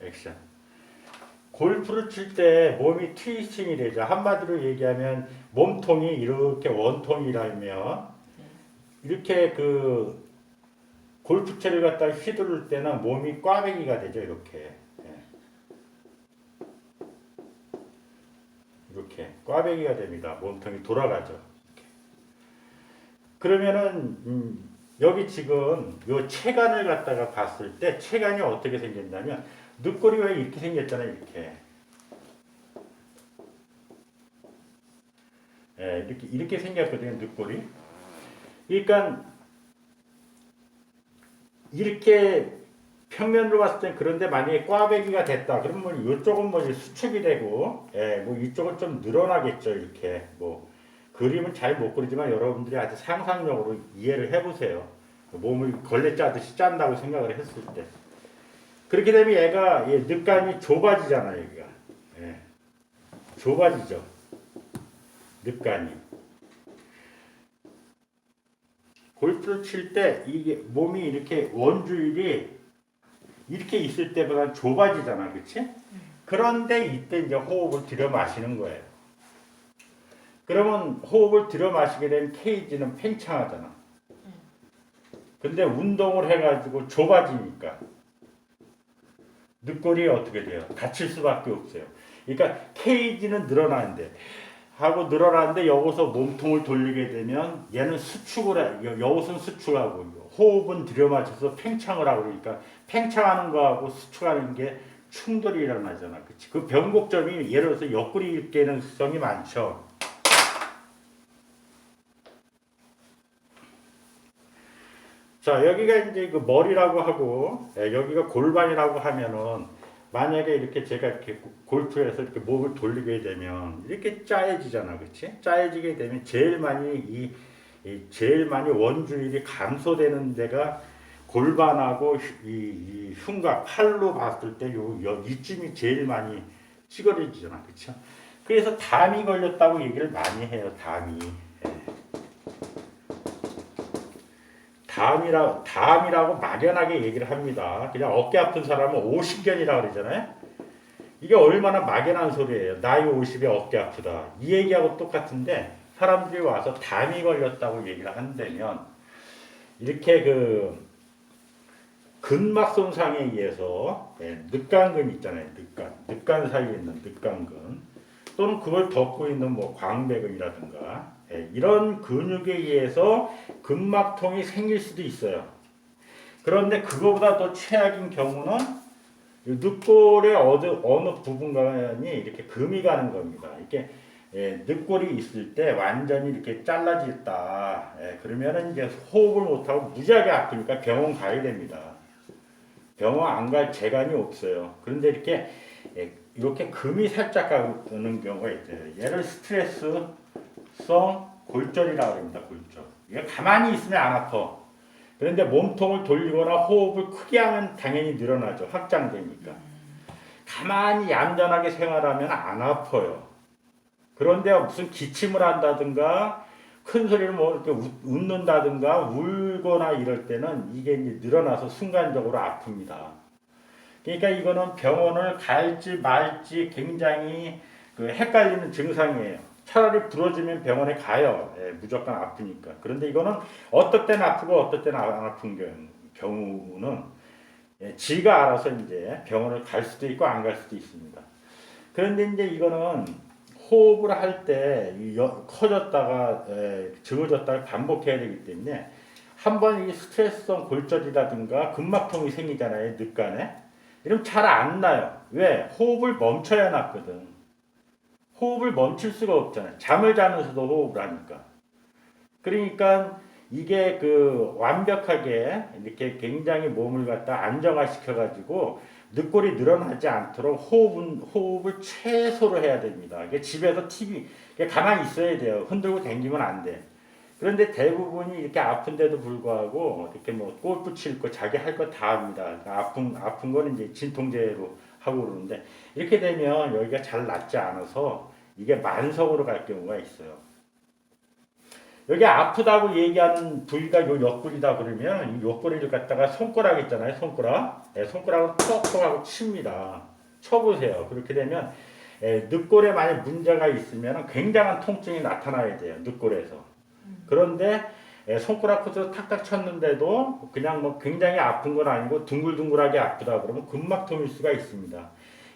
액션. 골프를 칠 때 몸이 트위스팅이 되죠. 한마디로 얘기하면 몸통이 이렇게 원통이라면 이렇게 그 골프채를 갖다 휘두를 때는 몸이 꽈배기가 되죠. 이렇게. 이렇게 꽈배기가 됩니다. 몸통이 돌아가죠. 그러면은 여기 지금 요 체간을 갖다가 봤을 때 체간이 어떻게 생겼냐면 늑골이 왜 이렇게 생겼잖아요. 이렇게. 이렇게 생겼거든요. 늑골이. 그러니까 이렇게 평면으로 봤을 때 그런데 만약에 꽈배기가 됐다. 그러면 뭐 이쪽은 뭐 수축이 되고, 뭐 이쪽은 좀 늘어나겠죠. 이렇게 뭐 그림은 잘 못 그리지만 여러분들이 아주 상상력으로 이해를 해보세요. 몸을 걸레 짜듯이 짠다고 생각을 했을 때. 그렇게 되면 얘가 늑간이 좁아지잖아요. 여기가. 좁아지죠. 늑간이. 골프를 칠 때 이게 몸이 이렇게 원주율이 이렇게 있을 때보다 좁아지잖아. 그치? 그런데 이때 이제 호흡을 들여 마시는 거예요. 그러면 호흡을 들여 마시게 되면 케이지는 팽창하잖아. 근데 운동을 해가지고 좁아지니까 늑골이 어떻게 돼요? 닫힐 수밖에 없어요. 그러니까 케이지는 늘어나는데 여기서 몸통을 돌리게 되면 얘는 수축을 해. 여기서는 수축하고 호흡은 들여마셔서 팽창을 하고 그러니까 팽창하는 거하고 수축하는 게 충돌이 일어나잖아. 그치? 그 변곡점이 예를 들어서 옆구리 가능성이 많죠. 자, 여기가 이제 그 머리라고 하고, 여기가 골반이라고 하면은, 만약에 이렇게 제가 이렇게 골프에서 이렇게 목을 돌리게 되면, 이렇게 짜여지잖아. 그치? 짜여지게 되면 제일 많이 원주율이 감소되는 데가 골반하고 이 흉곽, 팔로 봤을 때 이쯤이 제일 많이 찌그러지잖아. 그쵸? 그래서 담이 걸렸다고 얘기를 많이 해요. 담이. 담이라고 막연하게 얘기를 합니다. 그냥 어깨 아픈 사람은 오십견이라고 그러잖아요. 이게 얼마나 막연한 소리예요. 나이 50에 어깨 아프다. 이 얘기하고 똑같은데 사람들이 와서 담이 걸렸다고 얘기를 한다면 이렇게 그 근막 손상에 의해서 늑간근 있잖아요. 늑간 사이에 있는 늑간근 또는 그걸 덮고 있는 뭐 광배근이라든가 이런 근육에 의해서 근막통이 생길 수도 있어요. 그런데 그거보다 더 최악인 경우는 늑골의 어느 부분간이 이렇게 금이 가는 겁니다. 이렇게 늑골이 있을 때 완전히 이렇게 잘라졌다. 그러면은 이제 호흡을 못하고 무지하게 아프니까 병원 가야 됩니다. 병원 안 갈 재간이 없어요. 그런데 이렇게 금이 살짝 가는 경우가 있어요. 얘를 스트레스성 골절이라고 합니다. 골절. 이게 가만히 있으면 안 아파. 그런데 몸통을 돌리거나 호흡을 크게 하면 당연히 늘어나죠. 확장되니까. 가만히 얌전하게 생활하면 안 아파요. 그런데 무슨 기침을 한다든가 큰 소리를 뭐 이렇게 웃는다든가 울거나 이럴 때는 이게 이제 늘어나서 순간적으로 아픕니다. 그러니까 이거는 병원을 갈지 말지 굉장히 그 헷갈리는 증상이에요. 차라리 부러지면 병원에 가요. 무조건 아프니까. 그런데 이거는 어떨 땐 아프고 어떨 때는 안 아픈 경우는 지가 알아서 이제 병원을 갈 수도 있고 안 갈 수도 있습니다. 그런데 이제 이거는 호흡을 할 때 커졌다가 적어졌다가 반복해야 되기 때문에 한번 이 스트레스성 골절이라든가 근막통이 생기잖아요. 늑간에. 이러면 잘 안 나요. 왜? 호흡을 멈춰야 낫거든. 호흡을 멈출 수가 없잖아요. 잠을 자면서도 호흡을 하니까. 그러니까 이게 그 완벽하게 이렇게 굉장히 몸을 갖다 안정화시켜가지고 늑골이 늘어나지 않도록 호흡을 최소로 해야 됩니다. 이게 집에서 가만히 있어야 돼요. 흔들고 다니면 안 돼. 그런데 대부분이 이렇게 아픈데도 불구하고 이렇게 뭐 골프 칠 거 자기 할 거 다 합니다. 아픈 거는 이제 진통제로 하고 그러는데 이렇게 되면 여기가 잘 낫지 않아서 이게 만성으로 갈 경우가 있어요. 여기 아프다고 얘기하는 부위가 요 옆구리다 그러면 이 옆구리를 갖다가 손가락 있잖아요. 손가락. 예, 손가락으로 톡톡 하고 칩니다. 쳐보세요. 그렇게 되면 늑골에 만약 문제가 있으면 굉장한 통증이 나타나야 돼요. 늑골에서. 그런데 손가락 끝으로 탁탁 쳤는데도 그냥 뭐 굉장히 아픈 건 아니고 둥글둥글하게 아프다 그러면 근막통일 수가 있습니다.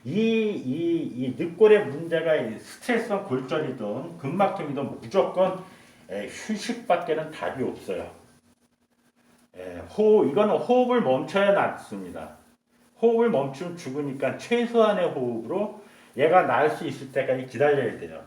이 늑골에 문제가 스트레스성 골절이든 근막통이든 무조건 휴식밖에는 답이 없어요. 이거는 호흡을 멈춰야 낫습니다. 호흡을 멈추면 죽으니까 최소한의 호흡으로 얘가 나을 수 있을 때까지 기다려야 돼요.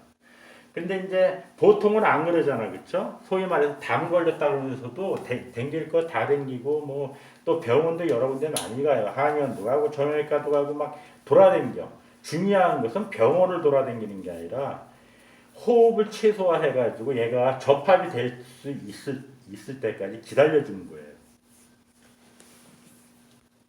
근데 이제 보통은 안 그러잖아, 그쵸? 소위 말해서 담 걸렸다 그러면서도 댕길 거 다 댕기고 뭐 또 병원도 여러 군데 많이 가요. 한의원도 가고 정형외과도 가고 막 돌아댕겨. 중요한 것은 병원을 돌아댕기는 게 아니라 호흡을 최소화해가지고 얘가 접합이 될 수 있을 때까지 기다려주는 거예요.